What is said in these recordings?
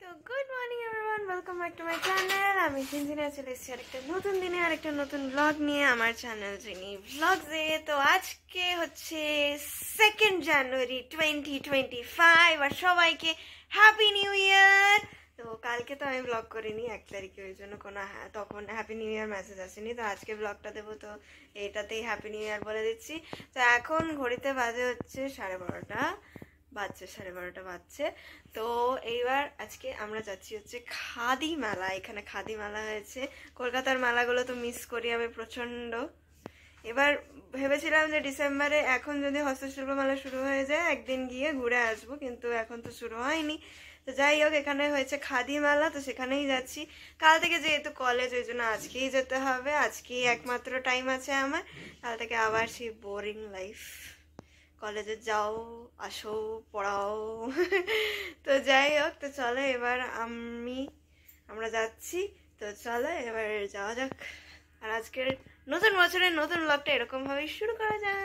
তো good morning everyone, welcome back to my channel. আমি জিনজিনা চলে এসেছি আরেকটা নতুন দিনে আরেকটা নতুন ব্লগ নিয়ে আমার চ্যানেল জিনি ব্লগসে। তো আজকে হচ্ছে 2nd জানুয়ারি 2025 আর সবাইকে হ্যাপি নিউ ইয়ার। তো কালকে তো আমি ব্লগ করিনি 1 তারিখে, ওই জন্য কোনো তখন হ্যাপি নিউ ইয়ার মেসেজ আসেনি। তো আজকে ব্লগটা দেবো, তো এটাতেই হ্যাপি নিউ ইয়ার বলে দিচ্ছি। তো এখন ঘড়িতে বাজে হচ্ছে 12:30 বাজছে। তো এইবার আজকে আমরা যাচ্ছি হচ্ছে খাদি মেলা। এখানে খাদি মেলা হয়েছে। কলকাতার মেলাগুলো তো মিস করি আমি প্রচন্ড। এবার ভেবেছিলাম যে ডিসেম্বরে এখন যদি হস্তশিল্প মেলা শুরু হয়ে যায় একদিন গিয়ে ঘুরে আসবো, কিন্তু এখন তো শুরু হয়নি। তো যাই হোক, এখানে হয়েছে খাদি মেলা, তো সেখানেই যাচ্ছি। কাল থেকে যেহেতু কলেজ, ওই জন্য আজকেই যেতে হবে। আজকেই একমাত্র টাইম আছে আমার। কাল থেকে আবার সেই বোরিং লাইফ, কলেজে যাও আসো পড়াও। তো যাই হোক, তো চলো এবার আমরা যাচ্ছি। তো চলো এবার যাওয়া যাক, আর আজকের নতুন বছরের নতুন ব্লগটা এরকম ভাবেই শুরু করা যায়।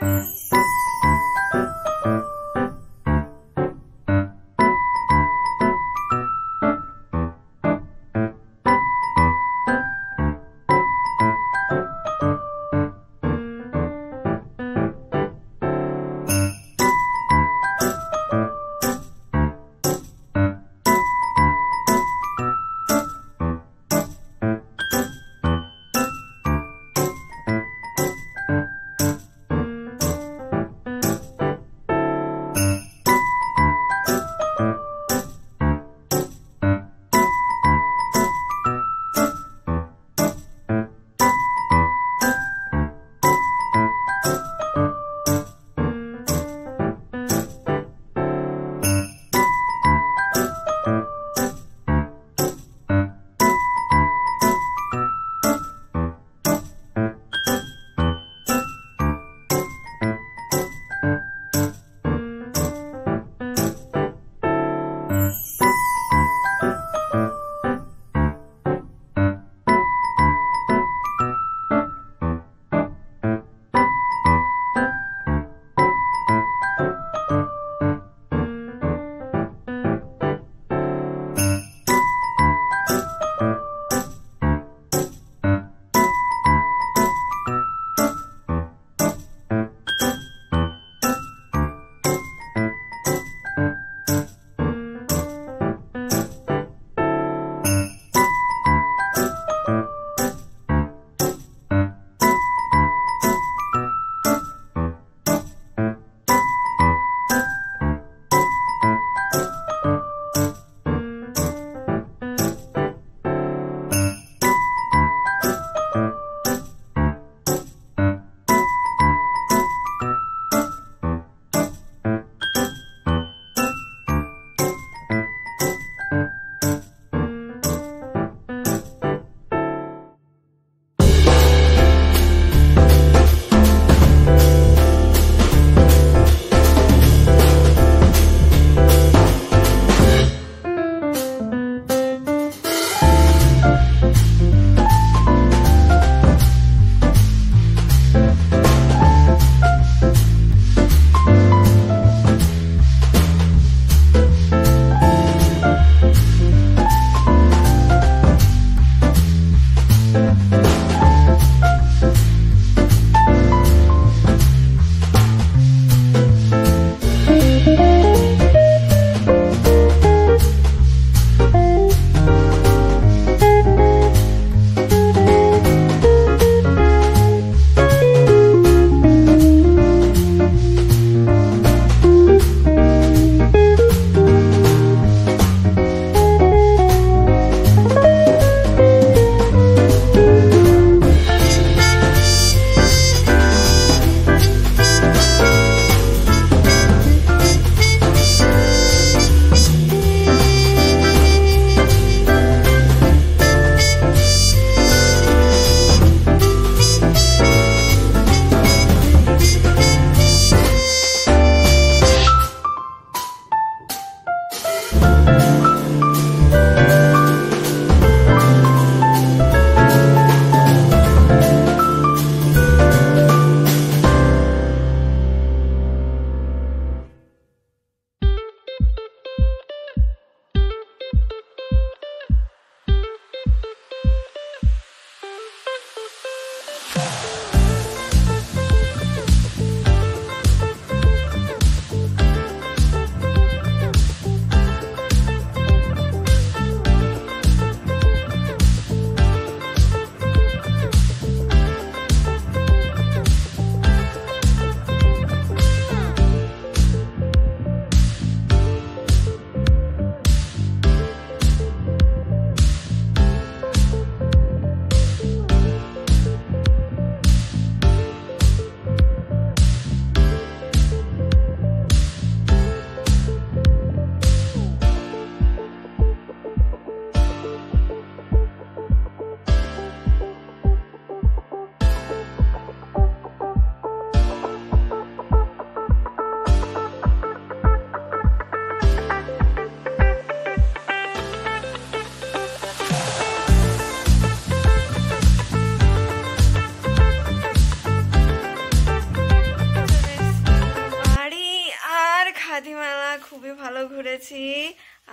খাদি মেলা খুবই ভালো ঘুরেছি,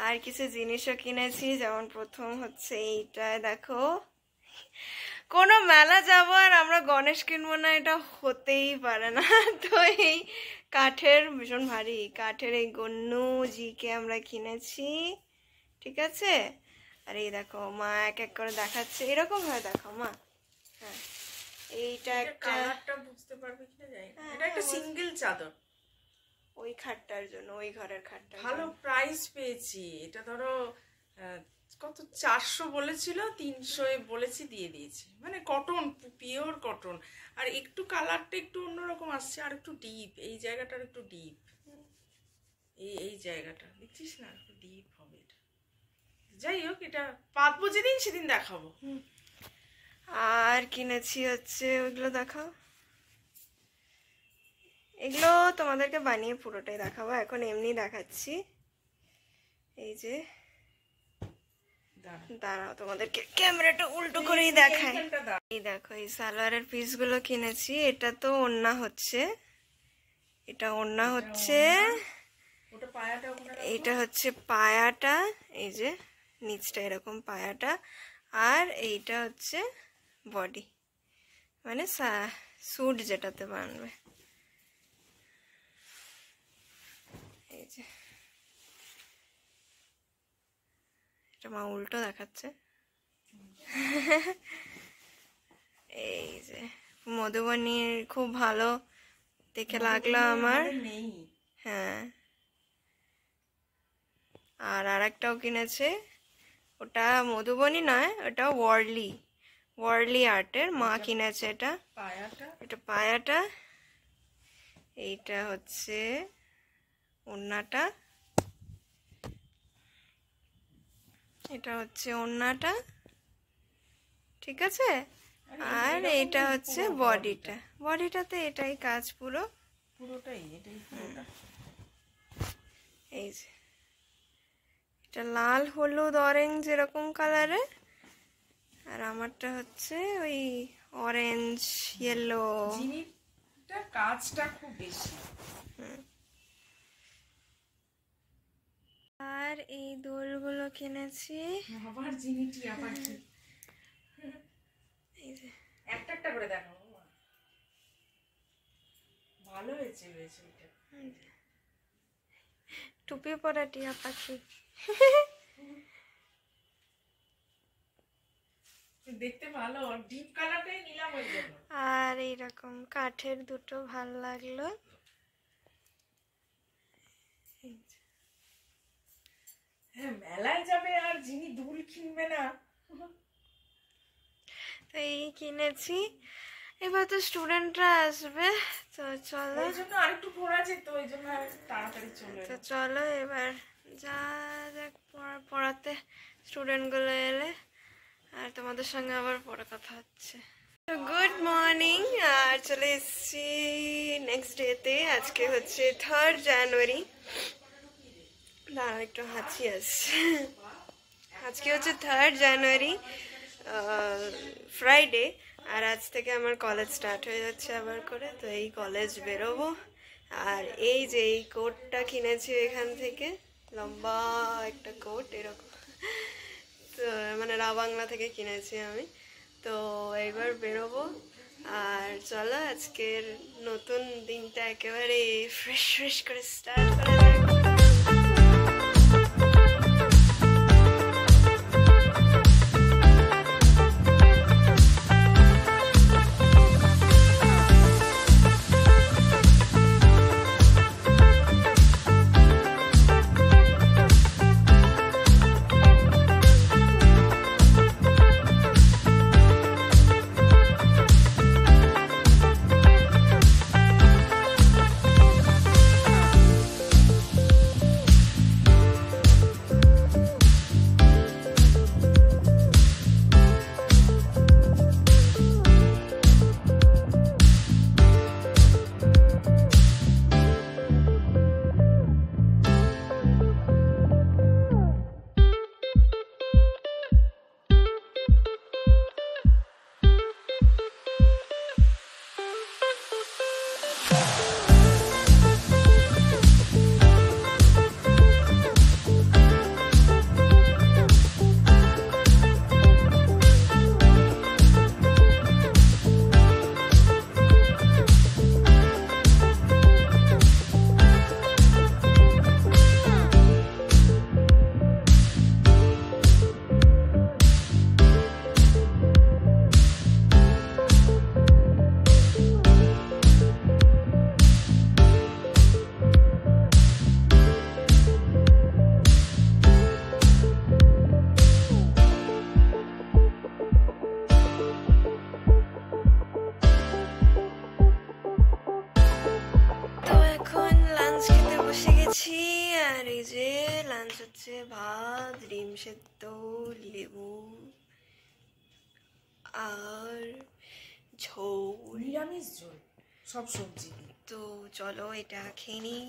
আর কিছু জিনিসও কিনেছি। যেমন প্রথম হচ্ছে এইটা দেখো, কোনো মেলা যাবো আর আমরা গণেশ কিনবো না, এটা হতেই পারে না। তো এই কাঠের, ভীষণ ভারী কাঠের এই গন্নুজিকে আমরা কিনেছি, ঠিক আছে। আর এই দেখো মা এক এক করে দেখাচ্ছে, এরকম হয় দেখো মা। হ্যাঁ, এইটা একটা, কালারটা বুঝতে পারবে কিনা জানি না, এটা একটা সিঙ্গেল চাদর, ওই খাটটার জন্য, ওই ঘরের খাটটা। ভালো প্রাইস পেয়েছি। এটা ধরো কত 400 বলেছিল, 300 বলেছি, দিয়ে দিয়েছি। মানে কটন, পিওর কটন। আর একটু কালারটা একটু অন্যরকম আসছে, আর একটু ডিপ, এই জায়গাটার একটু ডিপ, এই জায়গাটা দেখছিস না, একটু ডিপ হবে এটা। যাই হোক, এটা পাতবো যেদিন সেদিন দেখাবো। আর কিনেছি হচ্ছে ওইগুলো দেখাও, এগুলো তোমাদেরকে বানিয়ে পুরোটাই দেখাবো, এখন এমনি দেখাচ্ছি। এই যে দাঁড়াও, তোমাদেরকে ক্যামেরাটা উল্টো করেই দেখাই। এই দেখো, এই সালোয়ারের পিসগুলো কিনেছি। এটা তো ওড়না হচ্ছে, এটা ওড়না হচ্ছে, এইটা হচ্ছে পায়াটা, এই যে নিচটা এরকম পায়াটা, আর এইটা হচ্ছে বডি, মানে স্যুট যেটাতে বানবে। এই যে এটা মা উল্টো দেখাচ্ছে। এই যে মধুবনীর খুব ভালো দেখে লাগলো আমার। হ্যাঁ, আর একটাও কিনেছে, ওটা মধুবনী নয়, ওটা ওয়ার্লি আর্টের মা কিনেছে। এটা পায়াটা, এইটা হচ্ছে ওড়নাটা, এটা হচ্ছে ওড়নাটা, ঠিক আছে। আর এইটা হচ্ছে বডিটাতে এটাই কাজ পুরোটাই। এই যে এটা লাল হলুদ অরেঞ্জ এরকম কালারের, আর আমারটা হচ্ছে ওই অরেঞ্জ ইয়েলো। কাজটা খুব বেশি। আর এই দোলগুলো কিনেছি। আবার জিনিটি আবার কি, এই যে একটা একটা করে দেখো, ভালো হয়েছে এটা। টুপি পরা টিয়া পাখি, দেখতে ভালো, ডিপ কালারটাই নিলাম ওই জন্য। আর এইরকম কাঠের দুটো ভাল লাগলো। হ্যাঁ, মেলায় যাবে আর যিনি দুল কিনবে না। তো এই কিনেছি, এবার তো স্টুডেন্টরা আসবে, তো চলো, ওই জন্য আরেকটু ঘোরা যেত, ওই জন্য তাড়াতাড়ি চলে। তো চলো এবার যা যাক পড়াতে, স্টুডেন্টগুলো এলে আর তোমাদের সঙ্গে আবার পরে কথা হচ্ছে। তো গুড মর্নিং, আর চলে এসেছি নেক্সট ডেতে। আজকে হচ্ছে 3rd জানুয়ারি। দাঁড়াও, একটু হাঁচি আসছে। আজকে হচ্ছে 3rd জানুয়ারি, ফ্রাইডে, আর আজ থেকে আমার কলেজ স্টার্ট হয়ে যাচ্ছে আবার করে। তো এই কলেজ বেরোবো, আর এই যে এই কোটটা কিনেছি এখান থেকে, লম্বা একটা কোট এরকম, তো মানে বাংলা থেকে কিনেছি আমি। তো এইবার বেরোবো, আর চলো আজকের নতুন দিনটা একেবারে ফ্রেশ করে স্টার্ট করা যাক। যে লাঞ্চ হচ্ছে ভাত, ডিম সেদ্ধ, লেবু আর ঝোল, নিরামিষ ঝোল, সব সবজি দিয়ে। তো চলো এটা খেয়ে নিই।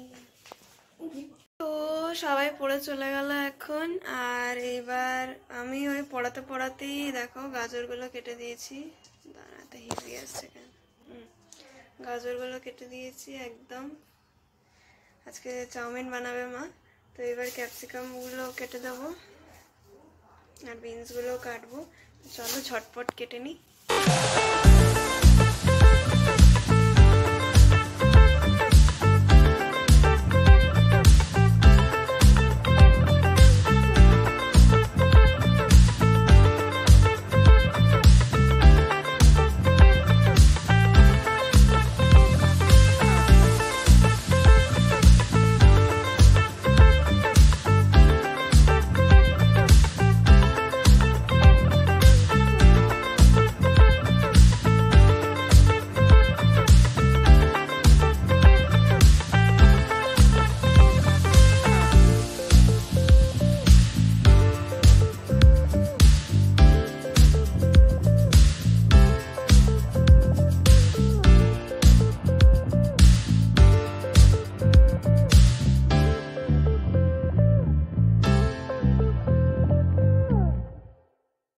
তো সবাই পড়ে চলে গেল এখন, আর এবার আমি ওই পড়াতে পড়াতেই দেখো গাজরগুলো কেটে দিয়েছি। দাঁড়াতে হেভি আসছে কেন। গাজরগুলো কেটে দিয়েছি একদম। আজকে চাউমিন বানাবে মা, তো এবার ক্যাপসিকামগুলো কেটে দেবো আর বিনসগুলো কাটবো। চলো ঝটপট কেটে নিই।